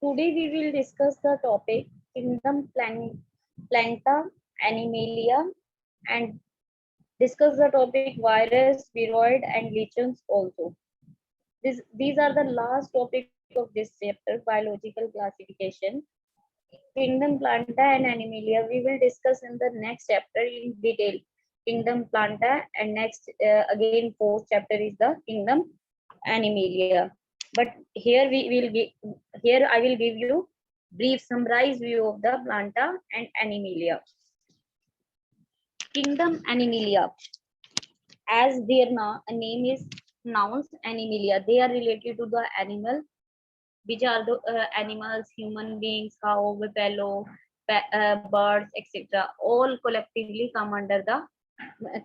Today we will discuss the topic kingdom Planta, Animalia, and discuss the topic virus, viroid, and legions also. These are the last topic of this chapter, biological classification. Kingdom Planta and Animalia we will discuss in the next chapter in detail. Kingdom Planta and next again fourth chapter is the Kingdom Animalia. But here we will give here I will give you brief summarized view of the Planta and Animalia. Kingdom Animalia, as their name is nouns Animalia, they are related to the animal, which are the animals, human beings, cow, buffalo, birds, etc. All collectively come under the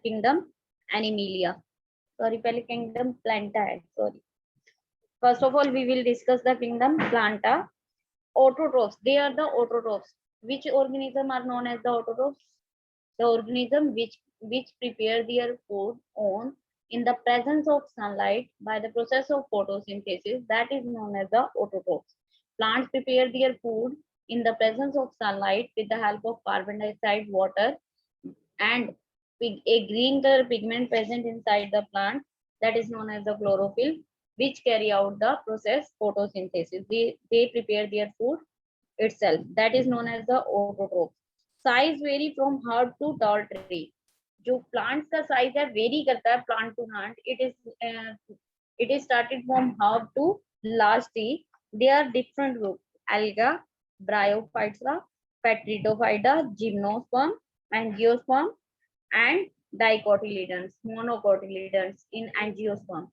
kingdom Animalia. Sorry, पहले kingdom Planta है. Sorry. First of all, we will discuss the kingdom Planta. Autotrophs. They are the autotrophs. Which organism are known as the autotrophs? The organism which prepare their food on in the presence of sunlight by the process of photosynthesis, that is known as the autotrophs. Plants prepare their food in the presence of sunlight with the help of carbon dioxide, water, and a green color pigment present inside the plant, that is known as the chlorophyll, which carry out the process photosynthesis. They prepare their food itself, that is known as the autotroph. Size vary from herb to tall tree. जो plants का size है vary करता है plant to plant. It is started from herb to large tree. They are different groups: alga, bryophyta, petridophyta, gymnosperm, angiosperm, and dicotyledons, monocotyledons in angiosperm.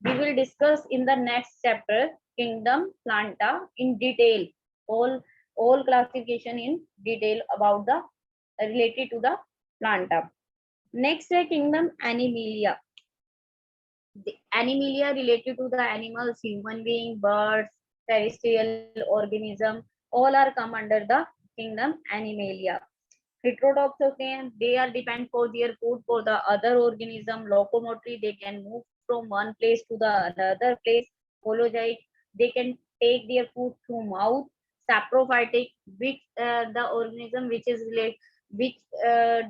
We will discuss in the next chapter kingdom Planta in detail. All classification in detail about the related to the Planta. Next है kingdom Animalia. The Animalia related to the animals, human being, birds, terrestrial organism, all are come under the kingdom Animalia. Heterodox होते हैं, they are depend for their food for the other organism. Locomotory, they can move from one place to the another place. Holozoic, they can take their food through mouth. Saprophytic, which the organism which is like which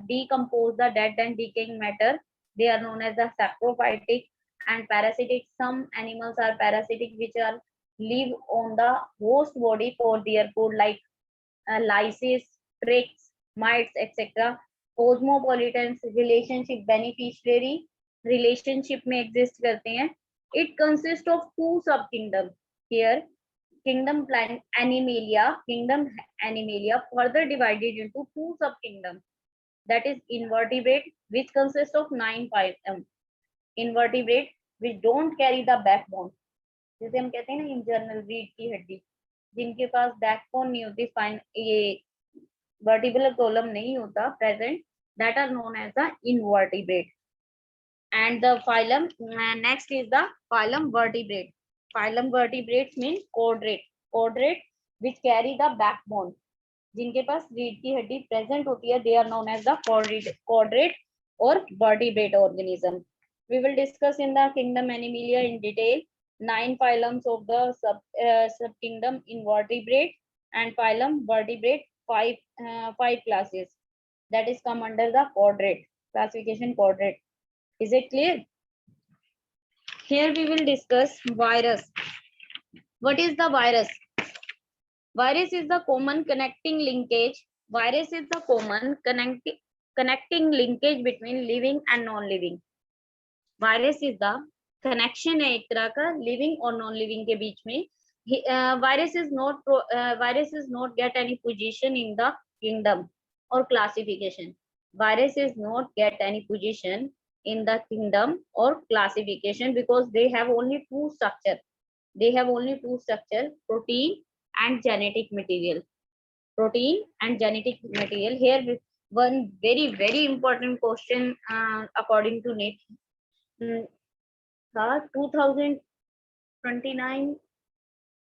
decompose the dead and decaying matter, they are known as the saprophytic. And parasitic, some animals are parasitic which are live on the host body for their food, like lysis, tricks, mites, etc. Cosmopolitans, relationship beneficiary, relationship में exist करते हैं. It consists of two subkingdoms. Here, kingdom Animalia further divided into two subkingdoms. That is invertebrate, which consists of 9 phylum. Invertebrate which don't carry the backbone, जैसे हम कहते हैं ना internal रीढ़ की हड्डी, जिनके पास बैकबोन नहीं होती, फाइन ये vertebral column नहीं होता present, that are known as the invertebrate. And the phylum next is the phylum vertebrate. Phylum vertebrates mean chordates which carry the backbone, जिनके पास रीढ़ की हड्डी present होती है, they are known as the chordate or vertebrate organism. We will discuss in the kingdom Animalia in detail. 9 phylums of the subkingdom invertebrate and phylum vertebrate, five classes that is come under the chordate classification. Chordate, is it clear? Here we will discuss virus. What is the virus? Virus is the common connecting linkage. Virus is the common connecting linkage between living and non-living. Virus is the connection है एक तरह का living और non-living के बीच में. Virus is not get any position in the kingdom or classification. Virus is not get any position in the kingdom or classification because they have only two structure. Protein and genetic material. Here one very important question according to NEET.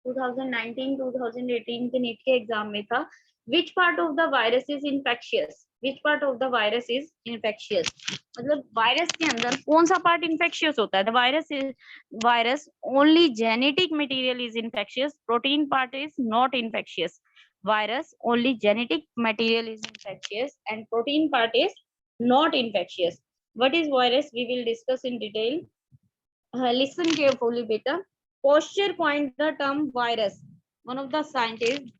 2019 2018 के NEET के exam में था, which part of the virus is infectious? which part of the virus is infectious? मतलब virus के अंदर कौन सा part infectious होता है? Virus only genetic material is infectious, protein part is not infectious. Virus only genetic material is infectious and protein part is not infectious. What is virus? We will discuss in detail. Listen carefully, beta. Posture coined the term virus. One of the scientists,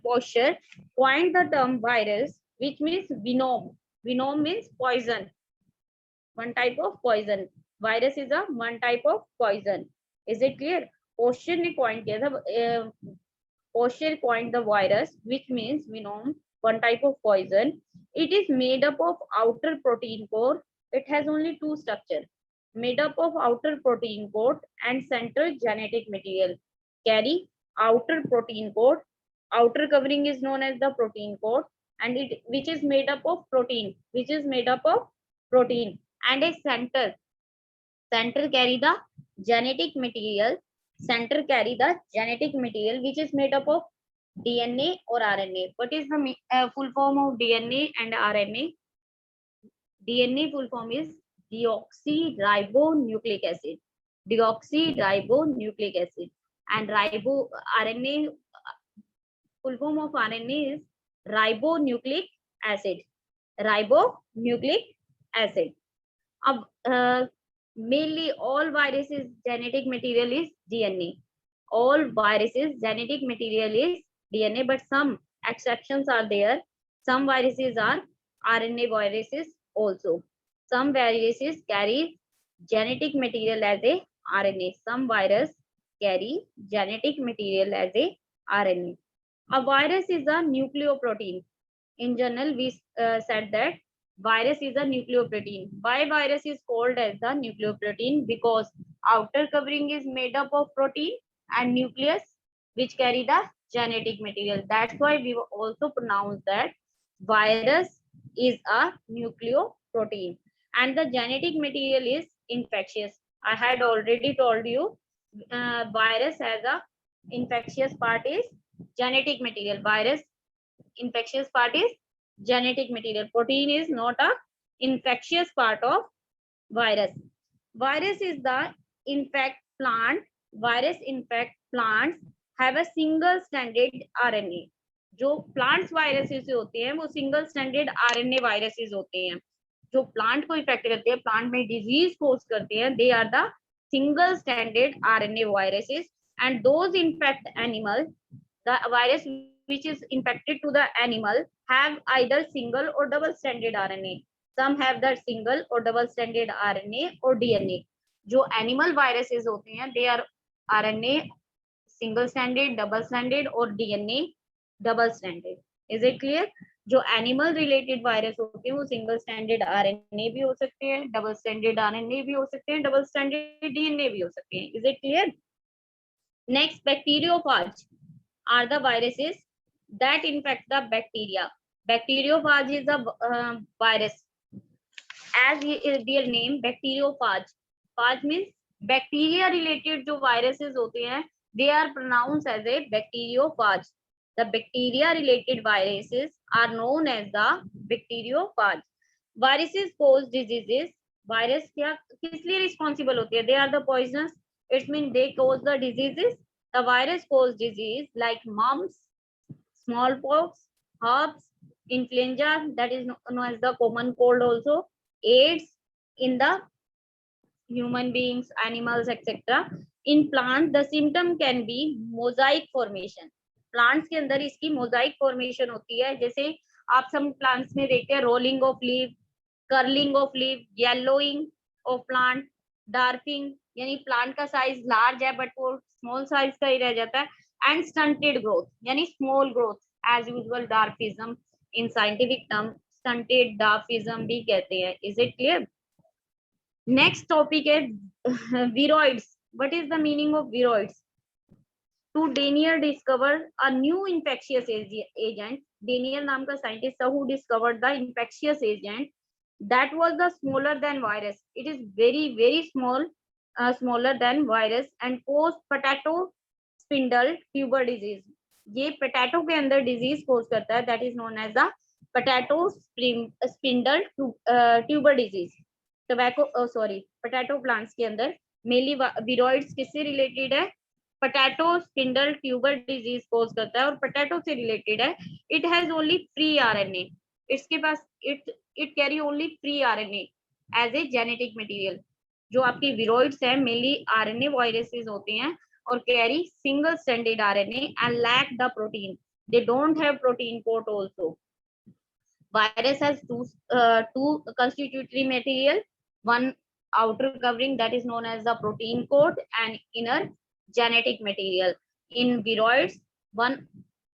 Posture, coined the term virus, which means venom. Venom means poison, one type of poison. Virus is a one type of poison. Is it clear? Posture ने coin किया था. Posture coined the virus, which means venom, one type of poison. It is made up of outer protein core. It has only two structure. Made up of outer protein core and central genetic material. Carry outer protein core. Outer covering is known as the protein core, and it which is made up of protein, which is made up of protein, and a center. Center carry the genetic material. Center carry the genetic material which is made up of DNA or RNA. What is the full form of DNA and RNA? DNA full form is deoxyribonucleic acid. Deoxyribonucleic acid. And RNA, full form of RNA is ribonucleic acid. Ribonucleic acid. Mainly all viruses genetic material is DNA. All viruses genetic material is DNA, but some exceptions are there. Some viruses are RNA viruses also. Some viruses carry genetic material as a RNA. Some virus carry genetic material as a RNA. A virus is a nucleoprotein. In general, we said that virus is a nucleoprotein. Why virus is called as the nucleoprotein? Because outer covering is made up of protein and nucleus which carry the genetic material. That's why we will also pronounce that virus is a nucleoprotein and the genetic material is infectious. I had already told you virus has a infectious part is genetic material. Virus infectious part is genetic material. Protein is not a infectious part of virus. Virus is the infect plant. Virus infect plants have a single stranded RNA. जो plants viruses होते हैं वो single standard RNA viruses होते हैं जो plant को effect करते हैं, प्लांट में डिजीज कोज करते हैं. They are the single standard RNA viruses and those infect animal. The virus which is infected to the animal have either single or double stranded RNA. Some have the single or double stranded RNA or DNA. जो animal viruses होते हैं, they are RNA single stranded, double stranded और DNA double stranded. Is it clear? जो animal related virus होते हैं वो single stranded RNA भी हो सकते हैं, double stranded RNA भी हो सकते हैं, double stranded DNA भी हो सकते हैं. Is it clear? Next, bacteriophage are the viruses that infect the bacteria. Bacteriophage is a virus. As their name, bacteriophage. Phage means bacteria related जो viruses होते हैं, they are pronounced as a bacteriophage. The bacteria related viruses are known as the bacteriophage. Viruses cause diseases. Virus क्या किस लिए responsible होते हैं? They are the poisonous. It means they cause the diseases. The virus cause disease like mumps, smallpox, herpes, influenza, that is known as the common cold also, AIDS in the human beings, animals, etc. In plants, the symptom can be mosaic formation. Plants के अंदर इसकी mosaic formation होती है. जैसे आप सब plants में देखते हैं rolling of leaf, curling of leaf, yellowing of plant, dwarfing, यानी प्लांट का साइज लार्ज है बट वो स्मॉल साइज का ही रह जाता है. एंड स्टंटेड ग्रोथ यानी small growth, as usual dwarfism in scientific term stunted dwarfism भी कहते हैं. Is it clear? Next topic है viroids. What is the meaning of viroids? To Daniel discover a new infectious agent. Daniel नाम का scientist था who discovered the infectious agent that was the smaller than virus. It is very small, smaller than virus and cause potato spindle tuber disease. ये potato के अंदर disease cause करता है, that is known as the potato spindle tuber disease, potato plants के अंदर mainly viroids किससे related है, potato spindle tuber disease cause करता है और पोटैटो से रिलेटेड है. It has only free RNA, इसके पास it carry only free RNA as a genetic material. जो आपकी विरोइड्स है मेनली आरएनए वायरसेस होते हैं और carry single stranded RNA and lack the protein, they don't have protein coat also. Virus has two constitutory material, one outer covering that is known as the protein coat and inner genetic material. In viroids, one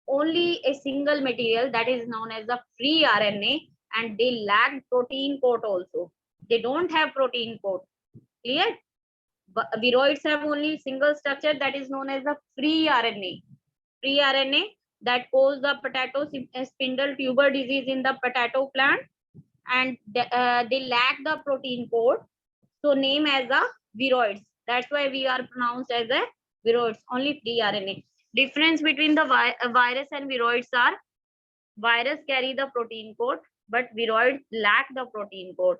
only a single material that is known as the free RNA, and they lack protein coat also. They don't have protein coat. Clear? Viroids have only single structure that is known as the free RNA. Free RNA that cause the potato spindle tuber disease in the potato plant, and they lack the protein coat, so name as a viroids. That's why we are pronounced as a viroids, only free RNA. Difference between the virus and viroids are virus carry the protein coat but viroids lack the protein coat.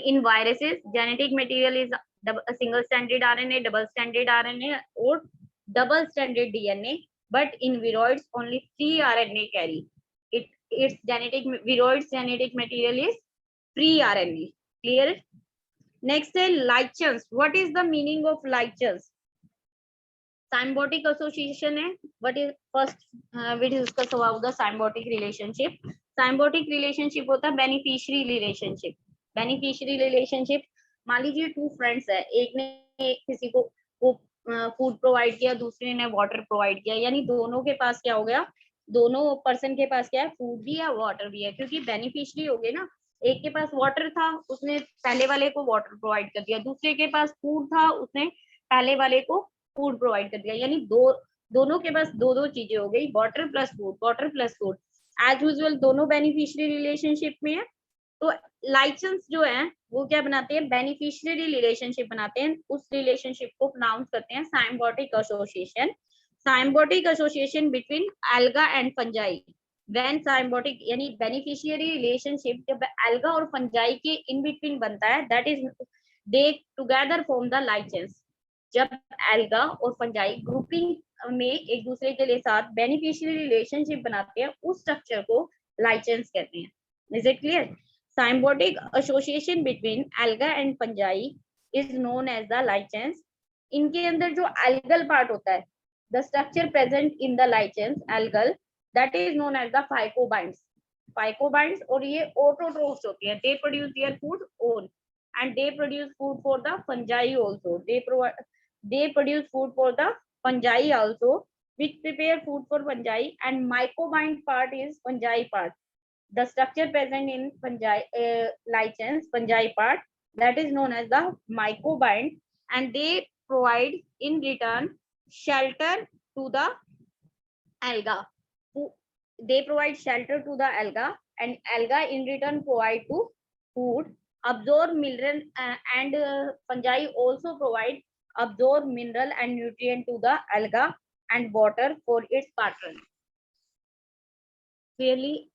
In viruses, genetic material is a single stranded RNA, double stranded RNA or double stranded DNA, but in viroids only free RNA carry. Its viroids genetic material is free RNA. Clear? Next is lichens. What is the meaning of lichens? Symbiotic association है. What is first? We discuss about the symbiotic relationship. Symbiotic relationship होता है beneficiary relationship. Beneficiary relationship, मान लीजिए to friends है, एक ने किसी को फूड प्रोवाइड किया, दूसरे ने वाटर प्रोवाइड किया, यानी दोनों के पास क्या हो गया, दोनों पर्सन के पास क्या है, फूड भी है वाटर भी है, क्योंकि बेनिफिशियरी हो गए ना. एक के पास वाटर था, उसने पहले वाले को वाटर प्रोवाइड कर दिया, दूसरे के पास फूड था, उसने पहले वाले को फूड प्रोवाइड कर दिया, यानी दोनों के पास दो दो चीजें हो गई, water plus food, water plus food. As usual दोनों बेनिफिशियरी रिलेशनशिप में है. तो लाइसेंस जो है वो क्या बनाते हैं, बेनिफिशियरी रिलेशनशिप बनाते हैं. उस रिलेशनशिप को प्रोनाउंस करते हैं symbiotic association. Symbiotic association between alga and fungi. When symbiotic यानी बेनिफिशियरी रिलेशनशिप जब एल्गा और फंजाई के इन बिटवीन बनता है, that is they together form the lichens. जब एल्गा और फंजाई ग्रुपिंग में एक दूसरे के लिए साथ बेनिफिशियरी रिलेशनशिप बनाते हैं, उस स्ट्रक्चर को लाइसेंस कहते हैं. Is it clear? Symbiotic association between alga and fungi is known as the lichens. इनके अंदर जो algal part होता है, the structure present in the lichens algal, that is known as the phycobinds. Phycobinds और ये autotrophs होती हैं. They produce their food own and they produce food for the fungi also. They produce food for the fungi also, which prepare food for fungi, and mycobind part is fungi part. The structure present in fungi lichens, fungi part, that is known as the mycobind, and they provide in return shelter to the alga. They provide shelter to the alga, and alga in return provide to food, absorb mineral, and fungi also provide absorb mineral and nutrient to the alga and water for its patron. Clearly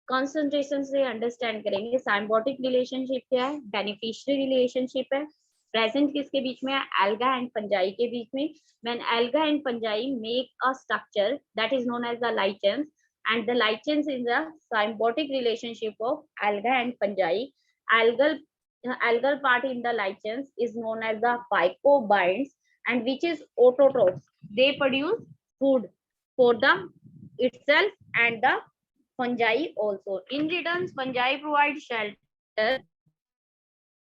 concentration से understand करेंगे. साइम्बोटिक relationship क्या है, beneficiary relationship है. Present किसके बीच में है, alga and fungi के बीच में. When alga and fungi make a structure that is known as the lichens, and the lichens is the symbiotic relationship of alga and fungi. algal part in the lichens is known as the phycobinds, and which is autotrophs. They produce food for the itself and the fungi also. In return, fungi provide shelter,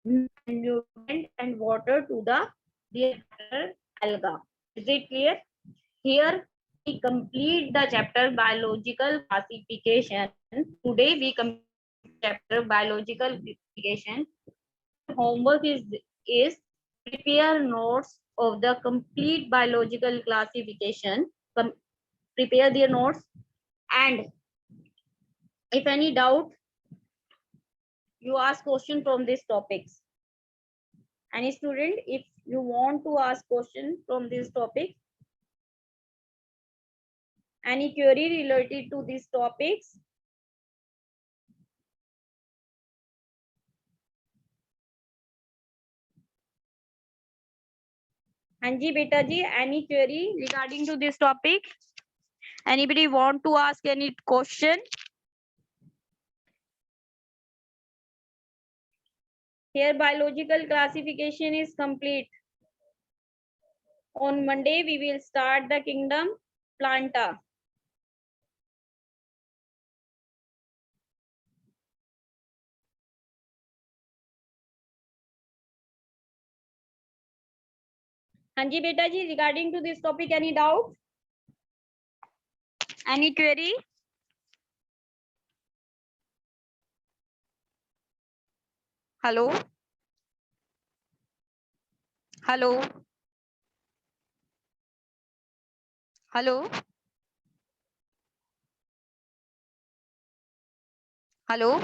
nutrient and water to the alga. Is it clear? Here we complete the chapter biological classification. Today we complete chapter biological classification. Homework is prepare notes of the complete biological classification. Prepare their notes, and if any doubt, you ask question from these topics. Any student, if you want to ask question from this topic, any query related to these topics, हाँ जी बेटा जी, any query regarding to this topic? Anybody want to ask any question? Here biological classification is complete. On Monday we will start the kingdom Planta. हाँ जी बेटा जी, regarding to this topic any doubt? Any query? Hello? Hello? Hello? Hello?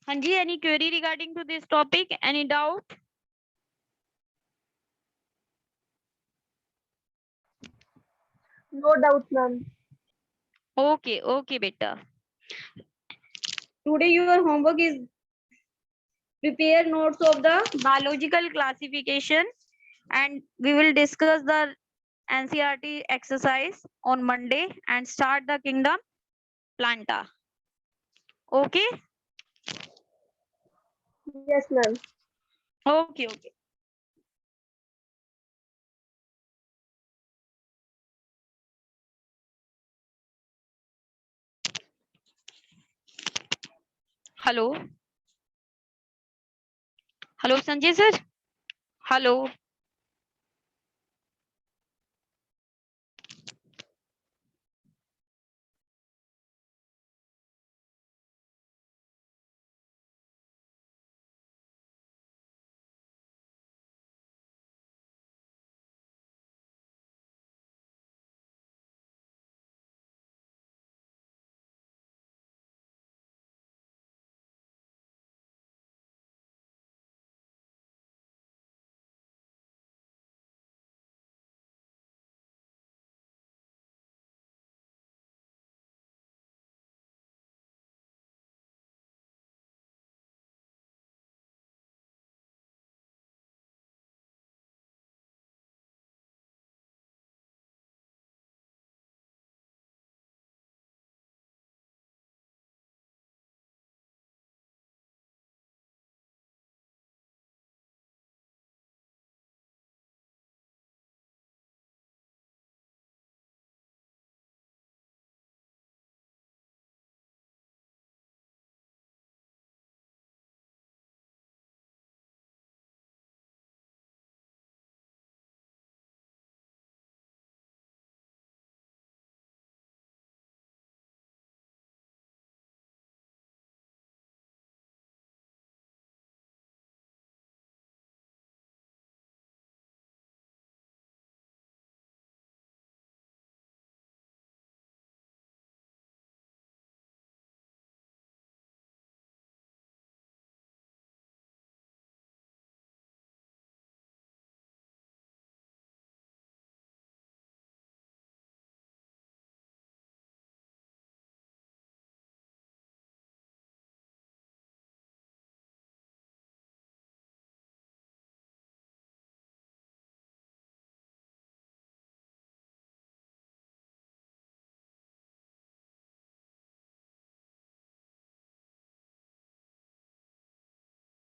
हाँ जी, any query regarding to this topic? Any doubt? No doubt, ma'am. Okay, okay beta. Today your homework is prepare notes of the biological classification, and we will discuss the NCERT exercise on Monday and start the kingdom Planta. Okay? Yes, ma'am. Okay, okay. Hello? Hello, Sanjay sir? Hello?